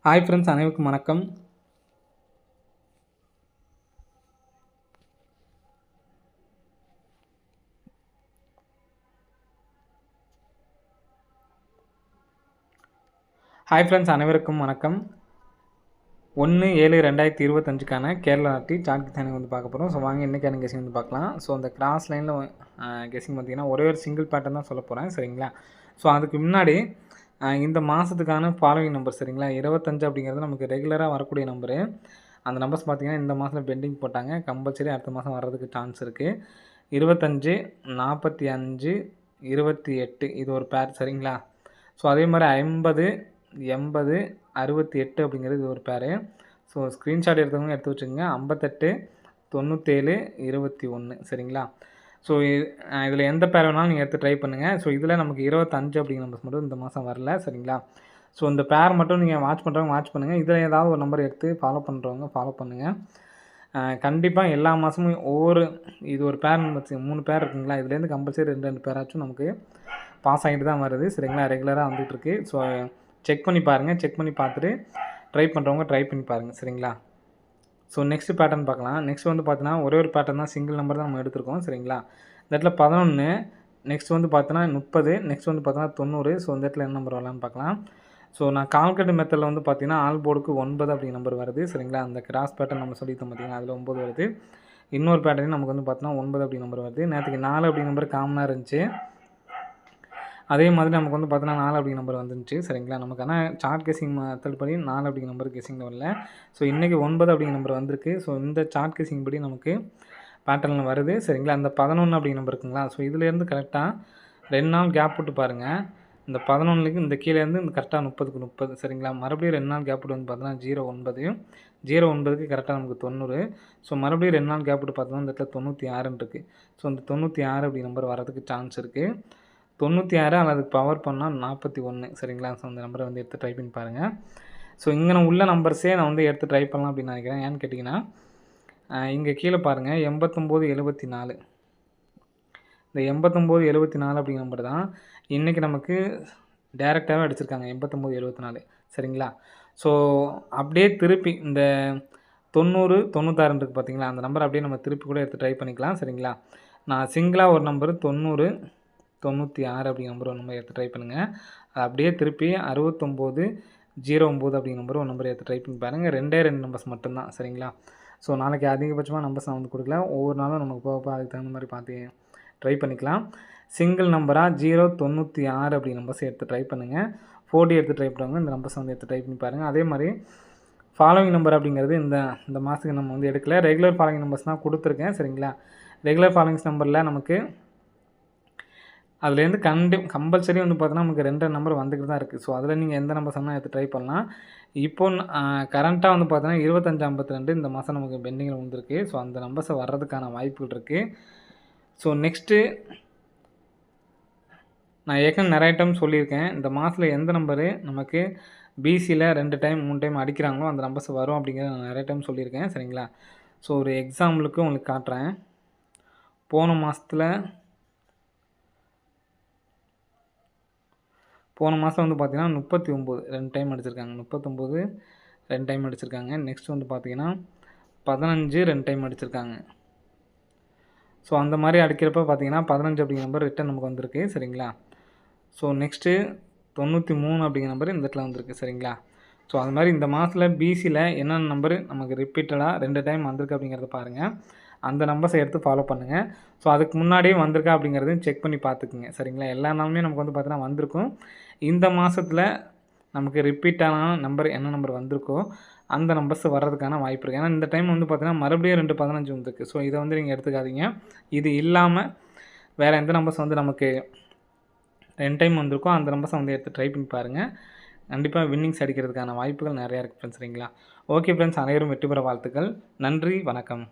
Hi friends, அனைவருக்கும் வணக்கம். Hi friends, அனைவருக்கும் வணக்கம். 1/7/2025க்கான கேரளா நாட்டி சார்ட் கெஸிங் வந்து பார்க்க போகிறோம். ஸோ வாங்க இன்றைக்கான கெஸிங் வந்து பார்க்கலாம். ஸோ அந்த கிராஸ் லைனில் கெஸிங் பார்த்தீங்கன்னா ஒரே ஒரு சிங்கிள் பேட்டர்ன் தான் சொல்ல போகிறேன், சரிங்களா? ஸோ அதுக்கு முன்னாடி இந்த மாதத்துக்கான ஃபாலோவிங் நம்பர், சரிங்களா? 25 அப்படிங்கிறது நமக்கு ரெகுலராக வரக்கூடிய நம்பரு. அந்த நம்பர்ஸ் பார்த்தீங்கன்னா இந்த மாதத்தில் பெண்டிங் போட்டாங்க. கம்பல்சரி அடுத்த மாதம் வர்றதுக்கு சான்ஸ் இருக்குது. 25, 45, 28 இது ஒரு பேர், சரிங்களா? ஸோ அதே மாதிரி 50, 80, 68 அப்படிங்கிறது இது ஒரு பேரு. ஸோ ஸ்க்ரீன்ஷாட் எடுத்தவங்க எடுத்து வச்சுக்கோங்க. 58, 97, 21, சரிங்களா? ஸோ இதில் எந்த பேர் வேணாலும் நீங்கள் எடுத்து ட்ரை பண்ணுங்கள். ஸோ இதில் நமக்கு 25 அப்படிங்கிற நம்பர்ஸ் மட்டும் இந்த மாதம் வரல, சரிங்களா? ஸோ இந்த பேர் மட்டும் நீங்கள் வாட்ச் பண்ணுறவங்க வாட்ச் பண்ணுங்கள். இதில் ஏதாவது ஒரு நம்பர் எடுத்து ஃபாலோ பண்ணுறவங்க ஃபாலோ பண்ணுங்கள். கண்டிப்பாக எல்லா மாதமும் இது ஒரு பேர் வச்சு 3 பேர் இருக்குங்களா, இதுலேருந்து கம்பல்சரி 2 பேராச்சும் நமக்கு பாஸ் ஆகிட்டு தான் வருது, சரிங்களா? ரெகுலராக வந்துகிட்ருக்கு. ஸோ செக் பண்ணி பாருங்கள். செக் பண்ணி பார்த்துட்டு ட்ரை பண்ணுறவங்க ட்ரை பண்ணி பாருங்கள், சரிங்களா? ஸோ நெக்ஸ்ட் பேட்டர்ன் பார்க்கலாம். நெக்ஸ்ட் வந்து பார்த்தீங்கன்னா ஒரே ஒரு பேட்டர்ன் தான், சிங்கிள் நம்பர் தான் நம்ம எடுத்திருக்கோம், சரிங்களா? இந்த இடத்துல 11, நெக்ஸ்ட் வந்து பார்த்தோன்னா 30, நெக்ஸ்ட் வந்து பார்த்தோன்னா 90. ஸோ இந்த இடத்துல என்ன நம்பர் வரலான்னு பார்க்கலாம். ஸோ நான் கால்குலேட் மெத்தடில் வந்து பார்த்தீங்கன்னா ஆல் போர்டுக்கு 9 அப்படிங்கிற நம்பர் வருது, சரிங்களா? அந்த கிராஸ் பேட்டர்ன் நம்ம சொல்லியிருந்தோம் பார்த்தீங்கன்னா அதில் 9 வருது. இன்னொரு பேட்டர்ன் நமக்கு வந்து பார்த்தோன்னா 9 அப்படிங்கிற நம்பர் வருது. நேற்றுக்கு 4 அப்படிங்கிற நம்பர் காமனாக இருந்துச்சு. அதே மாதிரி நமக்கு வந்து பார்த்தோன்னா 4 அப்படிங்கிற நம்பர் வந்துருந்துச்சு, சரிங்களா? நமக்கு ஆனால் சார்ட் கெஸிங் மெத்தட் படி 4 அப்படிங்கிற நம்பர் கெஸிங்கில் வரல. ஸோ இன்றைக்கி 9 அப்படிங்கிற நம்பர் வந்திருக்கு. ஸோ இந்த சார்ட் கெஸிங் படி நமக்கு பேட்டர்னில் வருது, சரிங்களா? இந்த 11 அப்படிங்கிற நம்பர் இருக்குங்களா, ஸோ இதுலேருந்து கரெக்டாக 2 நாள் கேப் விட்டு பாருங்கள். இந்த 11க்கு இந்த கீழேருந்து இந்த கரெக்டாக 30க்கு 30, சரிங்களா? மறுபடியும் 2 நாள் கேப் விட்டு வந்து பார்த்தோன்னா 09, 09க்கு கரெக்டாக நமக்கு 90. ஸோ மறுபடியும் 2 நாள் கேப் விட்டு பார்த்தோம்னா இந்த இடத்துல 96 இருக்குது. ஸோ இந்த 96 அப்படி நம்பர் வரதுக்கு சான்ஸ் இருக்குது. 96 அல்லது பவர் பண்ணால் 41, சரிங்களா? ஸோ அந்த நம்பரை வந்து எடுத்து ட்ரை பண்ணி பாருங்கள். ஸோ இங்கே உள்ள நம்பர்ஸே நான் வந்து எடுத்து ட்ரை பண்ணலாம் அப்படின்னு நினைக்கிறேன். ஏன்னு கேட்டிங்கன்னா இங்கே கீழே பாருங்கள் 89, 74. இந்த 89, 74 அப்படிங்கிற நம்பர் தான் இன்றைக்கி நமக்கு டேரெக்டாகவே அடிச்சிருக்காங்க, 89, 74, சரிங்களா? ஸோ அப்படியே திருப்பி இந்த 90, 96 இருக்குது பார்த்தீங்களா, அந்த நம்பர் அப்படியே நம்ம திருப்பி கூட எடுத்து ட்ரை பண்ணிக்கலாம், சரிங்களா? நான் சிங்கிளாக ஒரு நம்பர் 90, 96 அப்படிங்கிற நம்பர் ஒரு நம்பர் எடுத்து ட்ரை பண்ணுங்கள். அது அப்படியே திருப்பி 69, 09 அப்படிங்கிற நம்பர் ஒரு நம்பர் எடுத்து ட்ரை பண்ணி பாருங்கள். 2 நம்பர்ஸ் மட்டும்தான், சரிங்களா? ஸோ நாளைக்கு அதிகபட்சமாக நம்பர்ஸ் நான் வந்து கொடுக்கல. ஒவ்வொரு நாளும் நமக்கு போக அதுக்கு தகுந்த மாதிரி பார்த்து ட்ரை பண்ணிக்கலாம். சிங்கிள் நம்பராக 096 அப்படி நம்பர்ஸ் எடுத்து ட்ரை பண்ணுங்கள். 4D எடுத்து ட்ரை பண்ணுவாங்க. இந்த நம்பர்ஸ் வந்து எடுத்து ட்ரை பண்ணி பாருங்கள். அதே மாதிரி ஃபாலோவிங் நம்பர் அப்படிங்கிறது இந்த மாதத்துக்கு நம்ம வந்து எடுக்கல. ரெகுலர் ஃபாலோவிங் நம்பர்ஸ் தான் கொடுத்துருக்கேன், சரிங்களா? ரெகுலர் ஃபாலோவிங்ஸ் நம்பரில் நமக்கு அதுலேருந்து கம்பல்சரி வந்து பார்த்தோன்னா நமக்கு 2 நம்பர் வந்துக்கிட்டு தான் இருக்குது. ஸோ அதில் நீங்கள் எந்த நம்பர் சொன்னால் எடுத்து ட்ரை பண்ணலாம். இப்போ கரண்ட்டாக வந்து பார்த்தோன்னா 25, 52 இந்த மாதம் நமக்கு பெண்டிங்கில் வந்துருக்கு. ஸோ அந்த நம்பர்ஸை வர்றதுக்கான வாய்ப்புகள் இருக்குது. ஸோ நெக்ஸ்ட்டு நான் ஏற்கனவே நிறைய டைம் சொல்லியிருக்கேன், இந்த மாதத்தில் எந்த நம்பரு நமக்கு பிசியில் 2 டைம் 3 டைம் அடிக்கிறாங்களோ அந்த நம்பர்ஸ் வரும் அப்படிங்கிறத நான் நிறைய டைம் சொல்லியிருக்கேன், சரிங்களா? ஸோ ஒரு எக்ஸாம்பிளுக்கு உங்களுக்கு காட்டுறேன். போன மாதம் வந்து பார்த்தீங்கன்னா 39 2 டைம் அடிச்சிருக்காங்க. 39 2 டைம் அடிச்சிருக்காங்க. நெக்ஸ்ட் வந்து பார்த்தீங்கன்னா 15 2 டைம் அடிச்சிருக்காங்க. ஸோ அந்த மாதிரி அடிக்கிறப்ப பார்த்தீங்கன்னா 15 அப்படிங்கிற நம்பர் ரிட்டன் நமக்கு வந்திருக்கு, சரிங்களா? ஸோ நெக்ஸ்ட்டு 93 அப்படிங்கிற நம்பர் இந்த இடத்துல வந்திருக்கு, சரிங்களா? ஸோ அது மாதிரி இந்த மாதத்தில் பிசியில் என்னென்ன நம்பர் நமக்கு ரிப்பீட்டடாக 2 டைம் வந்திருக்கு அப்படிங்கிறத பாருங்கள். அந்த நம்பர்ஸை எடுத்து ஃபாலோ பண்ணுங்கள். ஸோ அதுக்கு முன்னாடியே வந்திருக்கா அப்படிங்கிறதையும் செக் பண்ணி பார்த்துக்குங்க, சரிங்களா? எல்லா நாளுமே நமக்கு வந்து பார்த்தீங்கன்னா வந்திருக்கும். இந்த மாதத்தில் நமக்கு ரிப்பீட்டான நம்பர் என்ன நம்பர் வந்திருக்கோ அந்த நம்பர்ஸ் வர்றதுக்கான வாய்ப்பு இருக்குது. ஏன்னா இந்த டைம் வந்து பார்த்தீங்கன்னா மறுபடியும் 2 15 வந்திருக்கு. ஸோ இதை வந்து நீங்கள் எடுத்துக்காதீங்க. இது இல்லாமல் வேறு எந்த நம்பர்ஸ் வந்து நமக்கு 2 டைம் வந்திருக்கோ அந்த நம்பர்ஸை வந்து எடுத்து ட்ரை பண்ணி பாருங்கள். கண்டிப்பாக வின்னிங்ஸ் அடிக்கிறதுக்கான வாய்ப்புகள் நிறையா இருக்குது ஃப்ரெண்ட்ஸ், சரிங்களா? ஓகே ஃப்ரெண்ட்ஸ், அனைவரும் வெற்றி பெற வாழ்த்துக்கள். நன்றி, வணக்கம்.